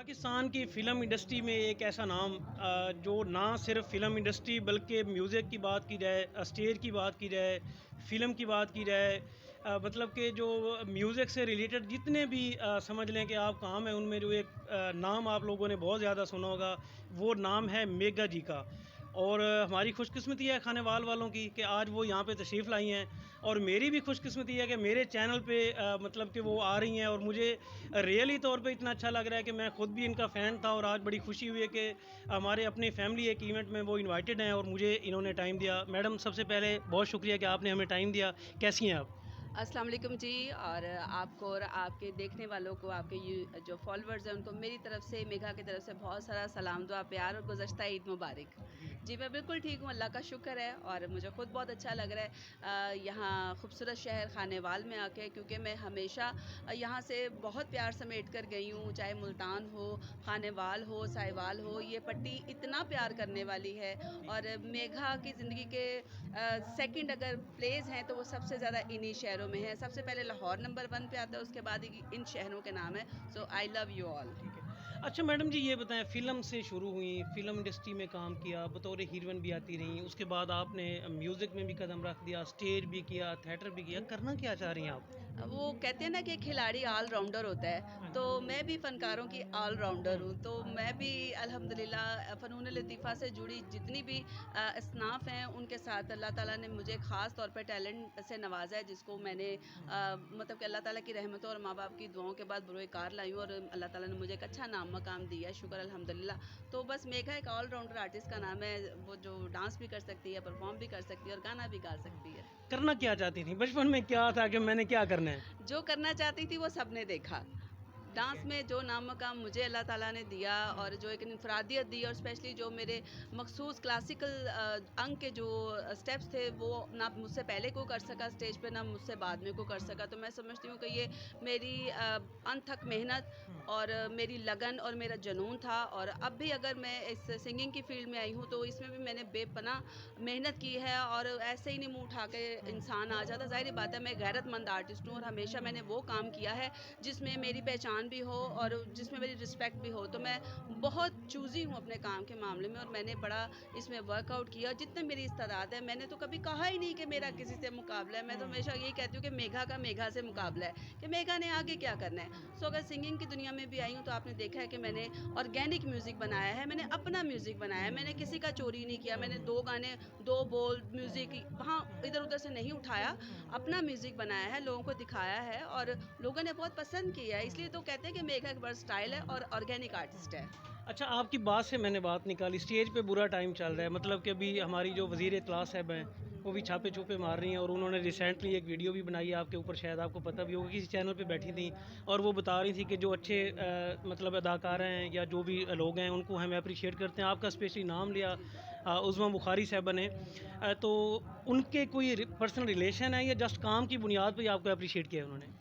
पाकिस्तान की film industry में एक ऐसा नाम जो ना सिर्फ फ़िल्म इंडस्ट्री बल्कि म्यूज़िक की बात की जाए, स्टेज की बात की जाए, फ़िल्म की बात की जाए, मतलब कि जो म्यूज़िक से रिलेटेड जितने भी समझ लें कि आप काम हैं उनमें जो एक नाम आप लोगों ने बहुत ज़्यादा सुना होगा, वो नाम है मेगा जी का। और हमारी खुशकिस्मती है खानेवाल वालों की कि आज वो यहाँ पे तशरीफ़ लाई हैं, और मेरी भी खुशकिस्मती है कि मेरे चैनल पे मतलब कि वो आ रही हैं, और मुझे रियली तौर पे इतना अच्छा लग रहा है कि मैं खुद भी इनका फ़ैन था, और आज बड़ी खुशी हुई है कि हमारे अपनी फैमिली एक इवेंट में वो इनवाइटेड हैं और मुझे इन्होंने टाइम दिया। मैडम, सबसे पहले बहुत शुक्रिया कि आपने हमें टाइम दिया। कैसी हैं आप? अस्सलाम वालेकुम जी। और आपको और आपके देखने वालों को, आपके जो फॉलोअर्स हैं उनको मेरी तरफ से, मेघा की तरफ से बहुत सारा सलाम, दुआ, प्यार और गुज़श्ता ईद मुबारक। जी, मैं बिल्कुल ठीक हूँ, अल्लाह का शुक्र है और मुझे ख़ुद बहुत अच्छा लग रहा है यहाँ खूबसूरत शहर खानेवाल में आके, क्योंकि मैं हमेशा यहाँ से बहुत प्यार समेट कर गई हूँ। चाहे मुल्तान हो, खानेवाल हो, साहिवाल हो, ये पट्टी इतना प्यार करने वाली है। और मेघा की ज़िंदगी के सेकंड अगर प्लेस हैं तो वो सबसे ज़्यादा इन्हीं शहरों में है। सबसे पहले लाहौर नंबर 1 पे आता है, उसके बाद इन शहरों के नाम है। सो आई लव यू ऑल। ठीक है। अच्छा मैडम जी, ये बताएँ, फ़िल्म से शुरू हुई, फ़िल्म इंडस्ट्री में काम किया, बतौर हीरोइन भी आती रहीं, उसके बाद आपने म्यूज़िक में भी कदम रख दिया, स्टेज भी किया, थिएटर भी किया, करना क्या चाह रही हैं आप? वो कहते हैं ना कि खिलाड़ी ऑल राउंडर होता है, हाँ तो जी। मैं भी फ़नकारों की ऑल राउंडर हुँ। हूँ। तो मैं भी अल्हम्दुलिल्लाह फ़नून लतीफ़ा से जुड़ी जितनी भी असनाफ़ हैं, उनके साथ अल्लाह ताला ने मुझे ख़ास तौर पे टैलेंट से नवाज़ा है, जिसको मैंने मतलब कि अल्लाह ताला की रहमतों और माँ-बाप की दुआओं के बाद बरोए-कार लाई हूँ, और अल्लाह ताला ने मुझे एक अच्छा नाम मकाम दिया है, शुक्र अल्हम्दुलिल्लाह। तो बस मेघा एक ऑल राउंडर आर्टिस्ट का नाम है, वो जो डांस भी कर सकती है, परफ़ॉर्म भी कर सकती है और गाना भी गा सकती है। करना क्या चाहती थीं? बचपन में क्या था कि मैंने क्या करना है? जो करना चाहती थी वो सबने देखा। ठीक डांस है। में जो नाम-मकाम मुझे अल्लाह ताला ने दिया और जो एक इनफ़रादियत दी, और स्पेशली जो मेरे मख़सूस क्लासिकल अंग के जो स्टेप्स थे, वो ना मुझसे पहले कोई कर सका स्टेज पे, ना मुझसे बाद में कोई कर सका। तो मैं समझती हूँ कि ये मेरी अनथक मेहनत हुँ। और मेरी लगन और मेरा जुनून था। और अब भी अगर मैं इस सिंगिंग की फ़ील्ड में आई हूँ, तो इसमें भी मैंने बेपनाह मेहनत की है, और ऐसे ही नहीं मुँह उठा के हुँ। इंसान आ जाता। ज़ाहिर-सी बात है, मैं गैरतमंद आर्टिस्ट हूँ और हमेशा मैंने वो काम किया है जिसमें मेरी पहचान भी हो और जिसमें मेरी रिस्पेक्ट भी हो। तो मैं बहुत चूज़ी हूँ अपने काम के मामले में, और मैंने बड़ा इसमें वर्कआउट किया। जितनी मेरी इस्तेदाद है, मैंने तो कभी कहा ही नहीं कि मेरा किसी से मुकाबला है। मैं तो हुँ। हमेशा यही कहती हूँ कि मेघा का मेघा से मुकाबला है, कि मेघा ने आगे क्या करना है। सो अगर सिंगिंग की दुनिया में भी आई हूँ, तो आपने देखा है कि मैंने ऑर्गेनिक म्यूज़िक बनाया है, मैंने अपना म्यूज़िक बनाया है, मैंने किसी का चोरी नहीं किया। मैंने 2 गाने, 2 बोल म्यूज़िक वहाँ इधर-उधर से नहीं उठाया, अपना म्यूज़िक बनाया है, लोगों को दिखाया है और लोगों ने बहुत पसंद किया है। इसलिए तो कहते हैं कि मेघा एक वर्सटाइल है और ऑर्गेनिक आर्टिस्ट है। अच्छा, आपकी बात से मैंने बात निकाली, स्टेज पे बुरा टाइम चल रहा है, मतलब कि अभी हमारी जो वज़ीर इत्तला साहब हैं, वो भी छापे-छूपे मार रही हैं, और उन्होंने रिसेंटली एक वीडियो भी बनाई है आपके ऊपर, शायद आपको पता भी होगा, किसी चैनल पे बैठी थीं, और वो बता रही थी कि जो अच्छे मतलब अदाकार हैं या जो भी लोग हैं, उनको हम एप्रिशिएट करते हैं। आपका स्पेशली नाम लिया जी। उज़्मा बुखारी साहिबा ने। तो उनके कोई पर्सनल रिलेशन है या जस्ट काम की बुनियाद पे ही आपको एप्रिशिएट किया है उन्होंने?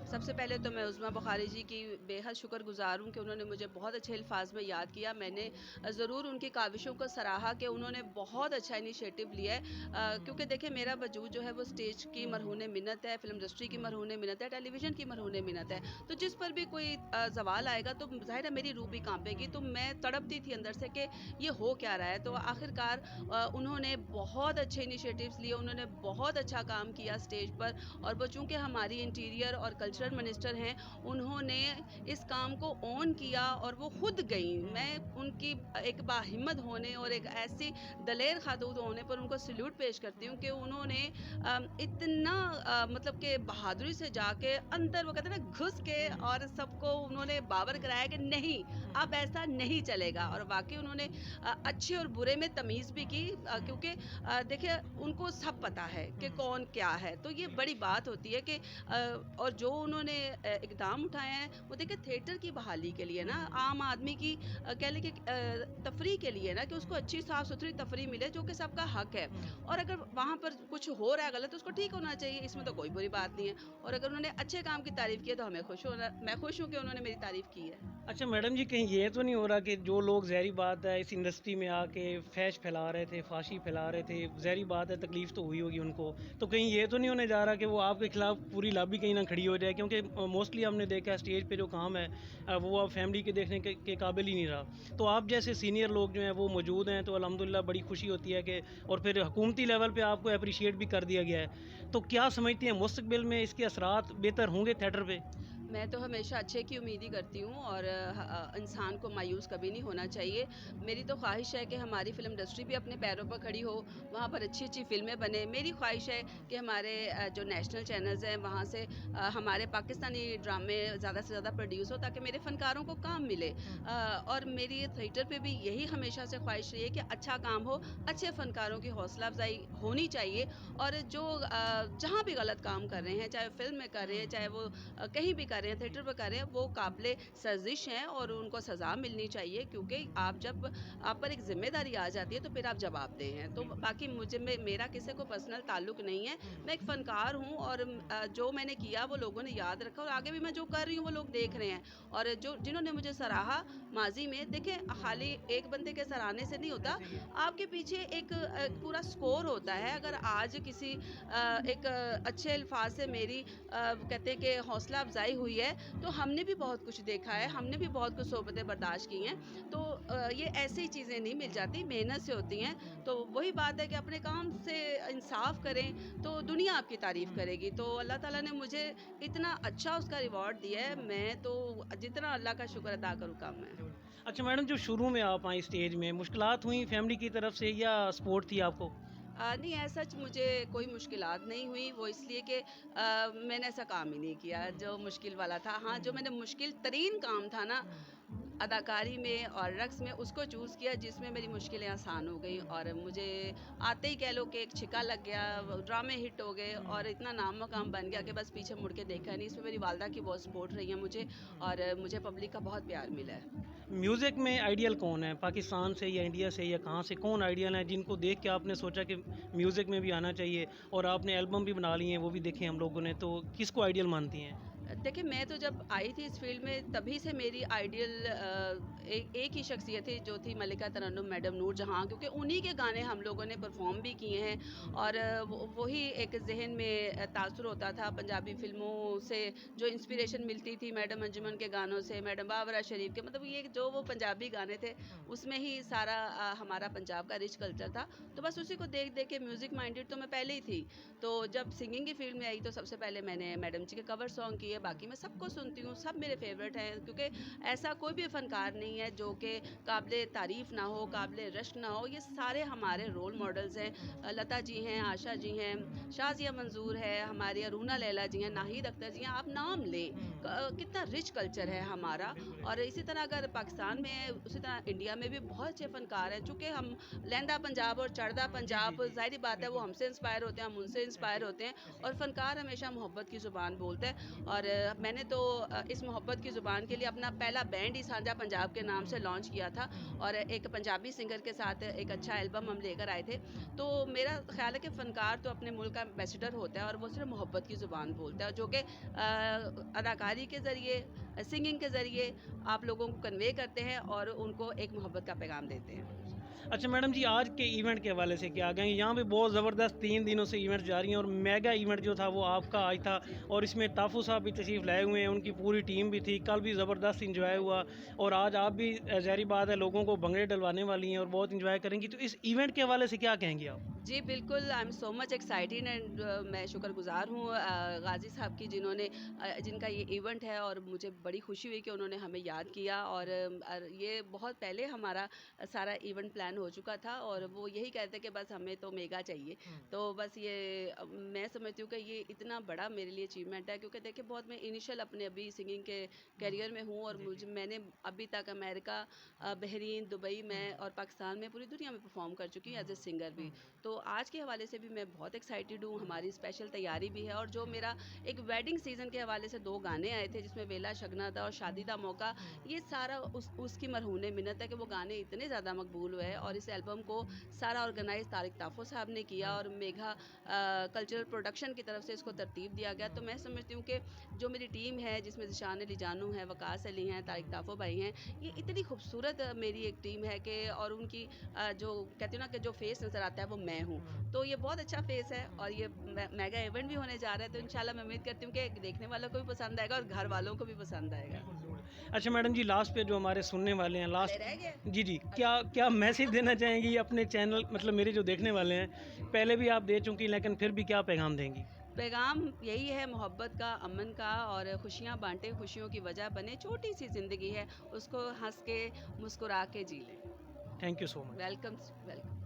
सबसे पहले तो मैं उज़्मा बुखारी जी की बेहद शुक्रगुज़ार हूँ कि उन्होंने मुझे बहुत अच्छे अल्फाज में याद किया। मैंने ज़रूर उनकी काविशों को सराहा कि उन्होंने बहुत अच्छा इनिशिएटिव लिया है। क्योंकि देखिए, मेरा वजूद जो है वो स्टेज की मरहून मिन्नत है, फ़िल्म इंडस्ट्री की मरहून मिन्नत है, टेलीविज़न की मरहून मिन्नत है। तो जिस पर भी कोई ज़वाल आएगा तो ज़ाहिर है मेरी रूह भी काँपेगी। तो मैं तड़पती थी अंदर से कि ये हो क्या रहा है। तो आखिरकार उन्होंने बहुत अच्छे इनिशिएटिव्स लिए, उन्होंने बहुत अच्छा काम किया स्टेज पर। और वो चूँकि हमारी इंटीरियर और कल्चरल मिनिस्टर हैं, उन्होंने इस काम को ऑन किया और वो खुद गईं। मैं उनकी एक बाहिम्मत होने और एक ऐसी दलेर खातून होने पर उनको सैल्यूट पेश करती हूँ कि उन्होंने इतना मतलब कि बहादुरी से जाके अंदर, वो कहते हैं ना, घुस के और सबको उन्होंने बावर कराया कि नहीं, अब ऐसा नहीं चलेगा। और वाक़ई उन्होंने अच्छे और बुरे में तमीज़ भी की, क्योंकि देखिए, उनको सब पता है कि कौन क्या है। तो ये बड़ी बात होती है कि और जो उन्होंने इक़दाम उठाए हैं, वो देखिए थिएटर की बहाली के लिए ना, आम आदमी की कह लें कि तफ़रीह के लिए ना, कि उसको अच्छी साफ़-सुथरी तफ़रीह मिले, जो कि सबका हक़ है। और अगर वहाँ पर कुछ हो रहा है गलत, तो उसको ठीक होना चाहिए, इसमें तो कोई बुरी बात नहीं है। और अगर उन्होंने अच्छे काम की तारीफ़ की है, तो हमें खुश होना मैं खुश हूँ कि उन्होंने मेरी तारीफ़ की है। अच्छा मैडम जी, कहीं ये तो नहीं हो रहा कि जो लोग ज़ाहिर बात है इस इंडस्ट्री में आके फैश फैला रहे थे, फाशी फैला रहे थे, ज़ाहिर बात है तकलीफ़ तो हुई होगी उनको, तो कहीं ये तो नहीं होने जा रहा कि वो आपके खिलाफ पूरी लॉबी कहीं ना खड़ी हो जाए? क्योंकि मोस्टली हमने देखा है स्टेज पे जो काम है वो अब फैमिली के देखने के काबिल ही नहीं रहा। तो आप जैसे सीनियर लोग जो हैं वो मौजूद हैं, तो अल्हम्दुलिल्लाह बड़ी खुशी होती है कि और फिर हुकूमती लेवल पे आपको अप्रिशिएट भी कर दिया गया है। तो क्या समझती हैं मुस्तकबिल में इसके असरात बेहतर होंगे थिएटर पे? मैं तो हमेशा अच्छे की उम्मीद ही करती हूँ और इंसान को मायूस कभी नहीं होना चाहिए। मेरी तो ख्वाहिश है कि हमारी फ़िल्म इंडस्ट्री भी अपने पैरों पर खड़ी हो, वहाँ पर अच्छी-अच्छी फ़िल्में बने। मेरी ख्वाहिश है कि हमारे जो नेशनल चैनल्स हैं वहाँ से हमारे पाकिस्तानी ड्रामे ज़्यादा से ज़्यादा प्रोड्यूस हो ताकि मेरे फ़नकारों को काम मिले। और मेरी थिएटर पे भी यही हमेशा से ख्वाहिश रही है कि अच्छा काम हो, अच्छे फ़नकारों की हौसला अफ़ज़ाई होनी चाहिए और जो जहाँ भी गलत काम कर रहे हैं, चाहे फ़िल्म में कर रहे हैं, चाहे वो कहीं भी कर रहे हैं, थिएटर पे कर रहे हैं, वो काबिले सर्जिश हैं और उनको सज़ा मिलनी चाहिए क्योंकि आप जब आप पर एक ज़िम्मेदारी आ जाती है तो फिर आप जवाबदेह हैं। तो बाकी मुझे मेरा किसी को पर्सनल ताल्लुक नहीं है। मैं एक फ़नकार हूँ और जो मैंने किया वो लोगों ने याद रखा और आगे भी मैं जो कर रही हूँ वो लोग देख रहे हैं। और जो जिन्होंने मुझे सराहा माज़ी में, देखिए खाली एक बंदे के सराहने से नहीं होता, आपके पीछे एक पूरा स्कोर होता है। अगर आज किसी एक अच्छे अल्फाज से मेरी कहते हैं कि हौसला अफ़ज़ाई हुई है, तो हमने भी बहुत कुछ देखा है, हमने भी बहुत कुछ सोबतें बर्दाश्त की हैं। तो ये ऐसी चीज़ें नहीं मिल जाती, मेहनत से होती हैं। तो वही बात है कि अपने काम से इंसाफ़ करें, तो दुनिया आपकी तारीफ़ करेगी। तो अल्लाह ताला ने मुझे इतना अच्छा उसका रिवॉर्ड दिया है, मैं तो जितना अल्लाह का शुक्र अदा करूँ कम है। अच्छा मैडम, जो शुरू में आप आई स्टेज में, मुश्किलात हुई फैमिली की तरफ से या सपोर्ट थी आपको? नहीं ऐसा सच मुझे कोई मुश्किलात नहीं हुई, वो इसलिए कि मैंने ऐसा काम ही नहीं किया जो मुश्किल वाला था। हाँ, जो मैंने मुश्किल तरीन काम था ना, अदाकारी में और रक़्स में उसको चूज़ किया जिसमें मेरी मुश्किलें आसान हो गई और मुझे आते ही कह लो कि एक छिक्का लग गया, वो ड्रामे हिट हो गए और इतना नाम-मकाम बन गया कि बस पीछे मुड़ के देखा नहीं। इसमें मेरी वालिदा की बहुत सपोर्ट रही है मुझे और मुझे पब्लिक का बहुत प्यार मिला है। म्यूज़िक में आइडियल कौन है? पाकिस्तान से या इंडिया से या कहाँ से कौन आइडियल हैं जिनको देख के आपने सोचा कि म्यूज़िक में भी आना चाहिए, और आपने एल्बम भी बना ली हैं, वो भी देखे हम लोगों ने, तो किसको आइडियल मानती हैं? देखिए मैं तो जब आई थी इस फ़ील्ड में तभी से मेरी आइडियल एक ही शख्सियत थी जो थी मल्लिका तरन्नुम मैडम नूरजहाँ, क्योंकि उन्हीं के गाने हम लोगों ने परफ़ॉर्म भी किए हैं और वही एक ज़हन में तासुर होता था पंजाबी फ़िल्मों से जो इंस्पिरेशन मिलती थी मैडम अंजुमन के गानों से, मैडम बाबरा शरीफ के, मतलब ये जो वो पंजाबी गाने थे उसमें ही सारा हमारा पंजाब का रिच कल्चर था। तो बस उसी को देख-देख के म्यूज़िक माइंडेड तो मैं पहले ही थी। तो जब सिंगिंग की फ़ील्ड में आई तो सबसे पहले मैंने मैडम जी के कवर सॉन्ग किए, बाकी मैं सबको सुनती हूँ, सब मेरे फ़ेवरेट हैं क्योंकि ऐसा कोई भी फ़नकार नहीं है जो कि काबिले तारीफ़ ना हो, काबिले रश्क ना हो, ये सारे हमारे रोल मॉडल्स हैं। लता जी हैं, आशा जी हैं, शाज़िया मंज़ूर है, हमारी अरुणा लैला जी हैं, नाहिद अख्तर जी हैं, आप नाम लें। कितना रिच कल्चर है हमारा और इसी तरह अगर पाकिस्तान में है, उसी तरह इंडिया में भी बहुत अच्छे फ़नकार हैं। चूँकि हम लहंदा पंजाब और चढ़दा पंजाब, ज़ाहिर-सी बात है वो हमसे इंस्पायर होते हैं, हम उनसे इंस्पायर होते हैं और फ़नकार हमेशा मोहब्बत की ज़ुबान बोलता है और मैंने तो इस मोहब्बत की ज़ुबान के लिए अपना पहला बैंड ही साझा पंजाब के नाम से लॉन्च किया था और एक पंजाबी सिंगर के साथ एक अच्छा एल्बम हम लेकर आए थे। तो मेरा ख़्याल है कि फ़नकार तो अपने मुल्क का एम्बेसडर होता है और वो सिर्फ़ मोहब्बत की ज़ुबान बोलता है जो कि अदाकारी के ज़रिए, सिंगिंग के ज़रिए आप लोगों को कन्वे करते हैं और उनको एक मोहब्बत का पैगाम देते हैं। अच्छा मैडम जी, आज के इवेंट के हवाले से क्या कहेंगे? यहाँ पे बहुत ज़बरदस्त 3 दिनों से इवेंट जारी हैं और मेगा इवेंट जो था वो आपका आज था, और इसमें ताफ़ू साहब भी तशरीफ़ लाए हुए हैं, उनकी पूरी टीम भी थी, कल भी ज़बरदस्त इंजॉय हुआ और आज आप भी ज़ाहिर बात है लोगों को भंगड़े डलवाने वाली हैं और बहुत इंजॉय करेंगी। तो इस इवेंट के हवाले से क्या कहेंगी आप? जी, बिल्कुल, I am so much excited and मैं शुक्रगुज़ार हूँ गाज़ी साहब की जिन्होंने जिनका ये इवेंट है और मुझे बड़ी खुशी हुई कि उन्होंने हमें याद किया और ये बहुत पहले हमारा सारा इवेंट प्लान हो चुका था और वो यही कहते कि बस हमें तो मेगा चाहिए। तो बस ये मैं समझती हूँ कि ये इतना बड़ा मेरे लिए अचीवमेंट है क्योंकि देखिए बहुत मैं इनिशियल अपने अभी सिंगिंग के करियर में हूँ और मैंने अभी तक अमेरिका, बहरीन, दुबई में और पाकिस्तान में पूरी दुनिया में परफ़ॉर्म कर चुकी हूँ एज़ अ सिंगर भी। तो तो आज के हवाले से भी मैं बहुत एक्साइटेड हूँ, हमारी स्पेशल तैयारी भी है। और जो मेरा एक वेडिंग सीज़न के हवाले से 2 गाने आए थे जिसमें वेला शगना दा और शादी दा मौका, ये सारा उसकी मरहून मिन्नत है कि वो गाने इतने ज़्यादा मकबूल हुए और इस एल्बम को सारा ऑर्गेनाइज़ तारिक ताफ़ो साहब ने किया और मेघा कल्चरल प्रोडक्शन की तरफ से इसको तरतीब दिया गया। तो मैं समझती हूँ कि जो मेरी टीम है जिसमें ज़िशान अली जानू है, वकास अली हैं, तारिक ताफ़ो भाई हैं, ये इतनी खूबसूरत मेरी एक टीम है कि और उनकी जो कहती हूँ ना कि जो फेस नज़र आता है वो मैं हूँ। तो ये बहुत अच्छा फेस है और ये मेगा इवेंट भी होने जा रहा है, तो इंशाल्लाह मैं उम्मीद करती हूँ कि देखने वालों को भी पसंद आएगा और घर वालों को भी पसंद आएगा। अच्छा मैडम जी, लास्ट पे जो हमारे सुनने वाले हैं, अरे लास्ट रह गए? जी, जी, क्या क्या मैसेज देना चाहेंगी अपने चैनल, मतलब मेरे जो देखने वाले हैं, पहले भी आप दे चुकी हैं लेकिन फिर भी क्या पैगाम देंगी? पैगाम यही है, मोहब्बत का, अमन का, और खुशियाँ बाँटें, खुशियों की वजह बने। छोटी-सी ज़िंदगी है, उसको हँस के, मुस्कुरा के जी लें। Thank you so much. Welcome, welcome.